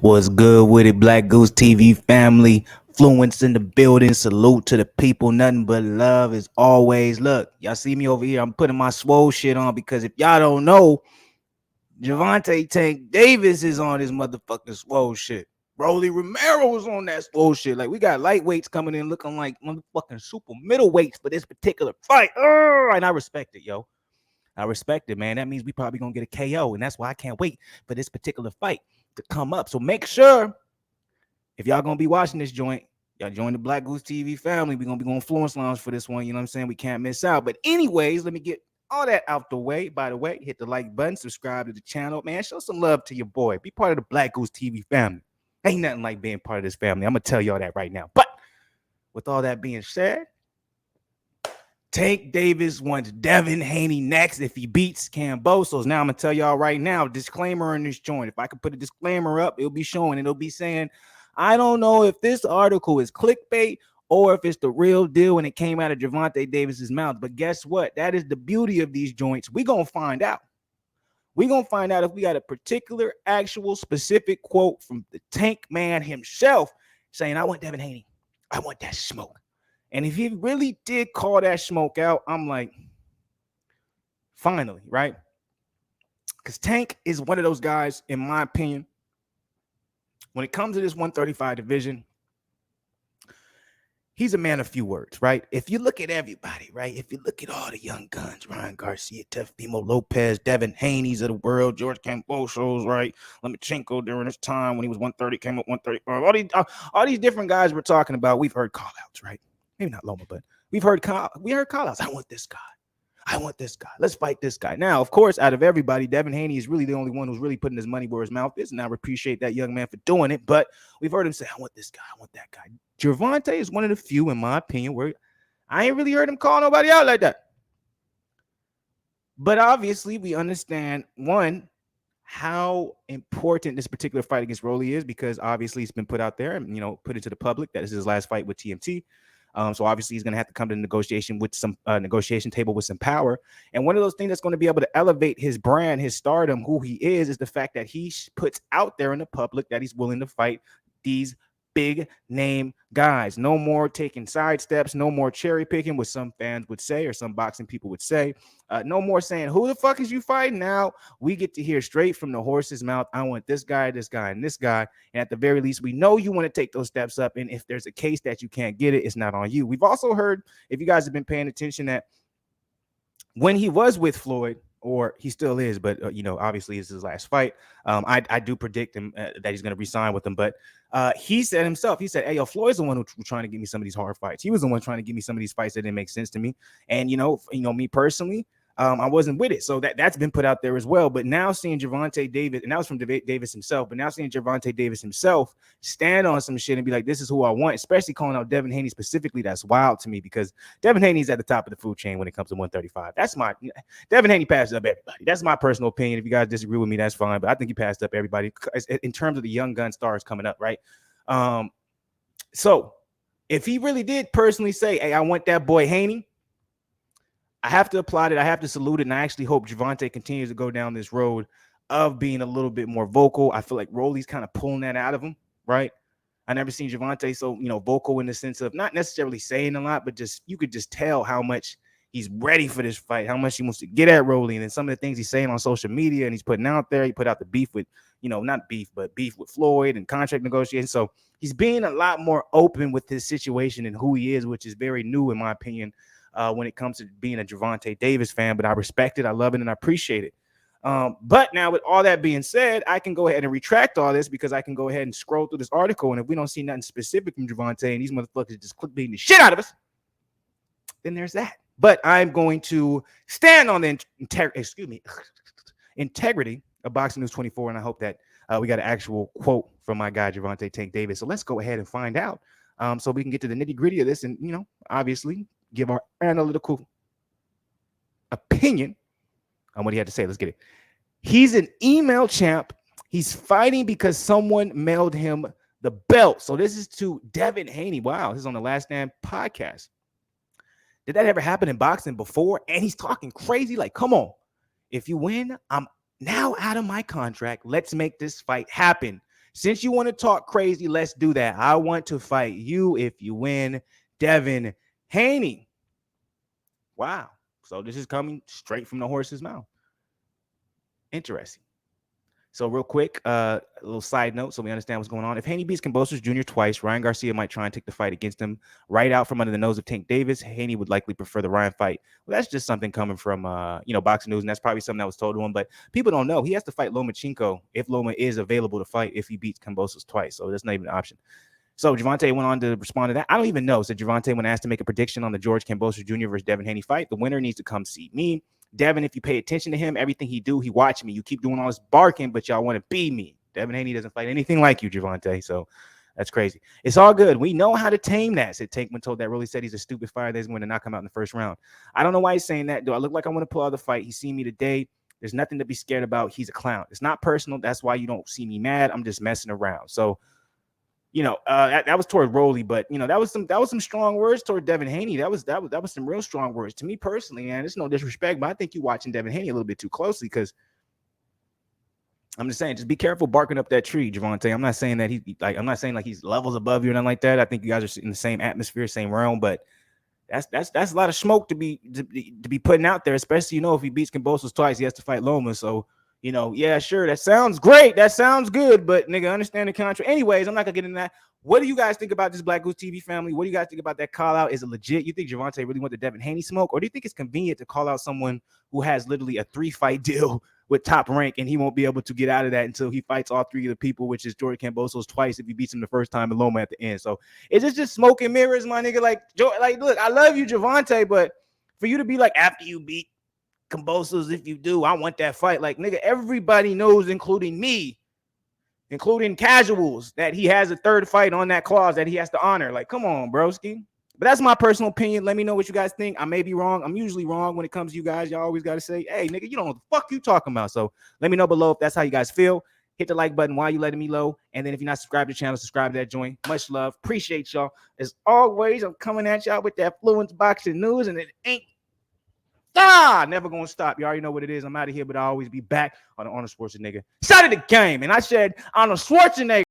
What's good with it, Black Goose TV family? Fluence in the building. Salute to the people. Nothing but love as always. Look, y'all see me over here. I'm putting my swole shit on because if y'all don't know, Gervonta Tank Davis is on his motherfucking swole shit. Romero was on that swole shit. Like, we got lightweights coming in looking like motherfucking super middleweights for this particular fight. And I respect it, yo. I respect it, man. That means we probably gonna get a KO, and that's why I can't wait for this particular fight to come up. So make sure if y'all gonna be watching this joint, y'all join the Black Goose TV family. We're gonna be going Fluence Lounge for this one. You know what I'm saying? We can't miss out. But anyways, let me get all that out the way. By the way, hit the like button, subscribe to the channel, man. Show some love to your boy. Be part of the Black Goose TV family. Ain't nothing like being part of this family. I'm gonna tell y'all that right now. But with all that being said, Tank Davis wants Devin Haney next if he beats Kambosos. Now I'm gonna tell y'all right now, disclaimer in this joint. If I could put a disclaimer up, it'll be showing, it'll be saying, I don't know if this article is clickbait or if it's the real deal and it came out of Gervonta Davis's mouth. But guess what? That is the beauty of these joints. We're gonna find out. We're gonna find out if we got a particular, actual, specific quote from the Tank man himself saying, I want Devin Haney. I want that smoke. And if he really did call that smoke out, I'm like, finally, right? Because Tank is one of those guys, in my opinion, when it comes to this 135 division, he's a man of few words, right? If you look at everybody, right? If you look at all the young guns, Ryan Garcia, Teofimo Lopez, Devin Haney's of the world, George Kambosos, right? Lomachenko during his time when he was 130, came up 135. All these different guys we're talking about, we've heard call-outs, right? Maybe not Loma, but we heard call-outs. I want this guy. I want this guy. Let's fight this guy. Now, of course, out of everybody, Devin Haney is really the only one who's really putting his money where his mouth is, and I appreciate that young man for doing it. But we've heard him say, I want this guy. I want that guy. Gervonta is one of the few, in my opinion, where I ain't really heard him call nobody out like that. But obviously, we understand, one, how important this particular fight against Rolly is, because obviously it's been put out there and, put it to the public that this is his last fight with TMT. So obviously he's going to have to come to negotiation with some negotiation table with some power. And one of those things that's going to be able to elevate his brand, his stardom, who he is the fact that he puts out there in the public that he's willing to fight these big name guys. No more taking side steps, no more cherry picking, what some fans would say or some boxing people would say. No more saying, who the fuck is you fighting? Now we get to hear straight from the horse's mouth, I want this guy, and this guy. And at the very least, we know you want to take those steps up. And if there's a case that you can't get it, it's not on you. We've also heard, if you guys have been paying attention, that when he was with Floyd, or he still is, but obviously it's his last fight. I do predict him that he's going to resign with him. But he said himself, he said, "Hey, yo, Floyd's the one who was trying to give me some of these hard fights. He was the one trying to give me some of these fights that didn't make sense to me. And me personally, I wasn't with it. So that's been put out there as well. But now seeing Gervonta Davis, and that was from Davis himself, but now seeing Gervonta Davis himself stand on some shit and be like, this is who I want, especially calling out Devin Haney specifically, that's wild to me, because Devin Haney's at the top of the food chain when it comes to 135. Devin Haney passed up everybody. That's my personal opinion. If you guys disagree with me, that's fine. But I think he passed up everybody in terms of the young gun stars coming up, right? So if he really did personally say, hey, I want that boy Haney, I have to applaud it. I have to salute it. And I actually hope Gervonta continues to go down this road of being a little bit more vocal. I feel like Rolly's kind of pulling that out of him, right? I never seen Gervonta so, vocal in the sense of not necessarily saying a lot, but just you could just tell how much he's ready for this fight, how much he wants to get at Rolly. And then some of the things he's saying on social media and he's putting out there. He put out the beef with, not beef, but beef with Floyd and contract negotiations. So he's being a lot more open with his situation and who he is, which is very new, in my opinion, when it comes to being a Gervonta Davis fan. But I respect it, I love it, and I appreciate it. But now with all that being said, I can go ahead and retract all this, because I can go ahead and scroll through this article, and if we don't see nothing specific from Gervonta and these motherfuckers just clickbaiting the shit out of us, then there's that. But I'm going to stand on the integrity of Boxing News 24, and I hope that we got an actual quote from my guy Gervonta Tank Davis. So let's go ahead and find out, so we can get to the nitty-gritty of this, and obviously give our analytical opinion on what he had to say. Let's get it. He's an email champ. He's fighting because someone mailed him the belt. So this is to Devin Haney. Wow, this is on the Last Stand podcast. Did that ever happen in boxing before? And he's talking crazy. Like, come on. If you win, I'm now out of my contract. Let's make this fight happen. Since you want to talk crazy, let's do that. I want to fight you if you win, Devin Haney. Wow. So this is coming straight from the horse's mouth. Interesting. So real quick, a little side note so we understand what's going on. If Haney beats Kambosos Jr. twice, Ryan Garcia might try and take the fight against him right out from under the nose of Tank Davis. Haney would likely prefer the Ryan fight. Well, that's just something coming from, Boxing News, and that's probably something that was told to him. But people don't know. He has to fight Lomachenko if Loma is available to fight if he beats Kambosos twice. So that's not even an option. So Gervonta went on to respond to that. I don't even know. So Gervonta, when asked to make a prediction on the George Kambosos Jr. versus Devin Haney fight, the winner needs to come see me. Devin, if you pay attention to him, everything he do, he watch me. You keep doing all this barking, but y'all want to be me. Devin Haney doesn't fight anything like you, Gervonta. So that's crazy. It's all good. We know how to tame that, said Tank when told that Rolly said he's a stupid fighter that's going to knock him out in the first round. I don't know why he's saying that. Do I look like I want to pull out the fight? He's seen me today. There's nothing to be scared about. He's a clown. It's not personal. That's why you don't see me mad. I'm just messing around. So, that was toward Rolly, but that was some strong words toward Devin Haney. That was some real strong words to me personally, man. It's no disrespect, but I think you're watching Devin Haney a little bit too closely because I'm just saying, just be careful barking up that tree, Gervonta. I'm not saying that I'm not saying like he's levels above you or nothing like that. I think you guys are in the same atmosphere, same realm, but that's a lot of smoke to be putting out there, especially if he beats Kambosos twice, he has to fight Loma. So. Yeah, sure. That sounds great. That sounds good. But nigga, understand the contract. Anyways, I'm not gonna get into that. What do you guys think about this Black Goose TV family? What do you guys think about that call out? Is it legit? You think Gervonta really went to Devin Haney smoke? Or do you think it's convenient to call out someone who has literally a 3-fight deal with Top Rank and he won't be able to get out of that until he fights all 3 of the people, which is George Kambosos twice if he beats him the first time and Loma at the end? So is this just smoke and mirrors, my nigga? Like, look, I love you, Gervonta, but for you to be like, after you beat Kambosos, if you do, I want that fight. Like, nigga, everybody knows, including me, including casuals, that he has a 3rd fight on that clause that he has to honor. Like, come on, broski. But that's my personal opinion. Let me know what you guys think. I may be wrong. I'm usually wrong when it comes to you guys. Y'all always got to say, hey, nigga, you don't know what the fuck you talking about. So let me know below if that's how you guys feel. Hit the like button while you letting me know. And then if you're not subscribed to the channel, subscribe to that joint. Much love. Appreciate y'all. As always, I'm coming at y'all with that Fluence Boxing News, and it ain't never gonna stop. You already know what it is. I'm out of here, but I'll always be back on the Arnold Schwarzenegger side of the game. And I said Arnold Schwarzenegger.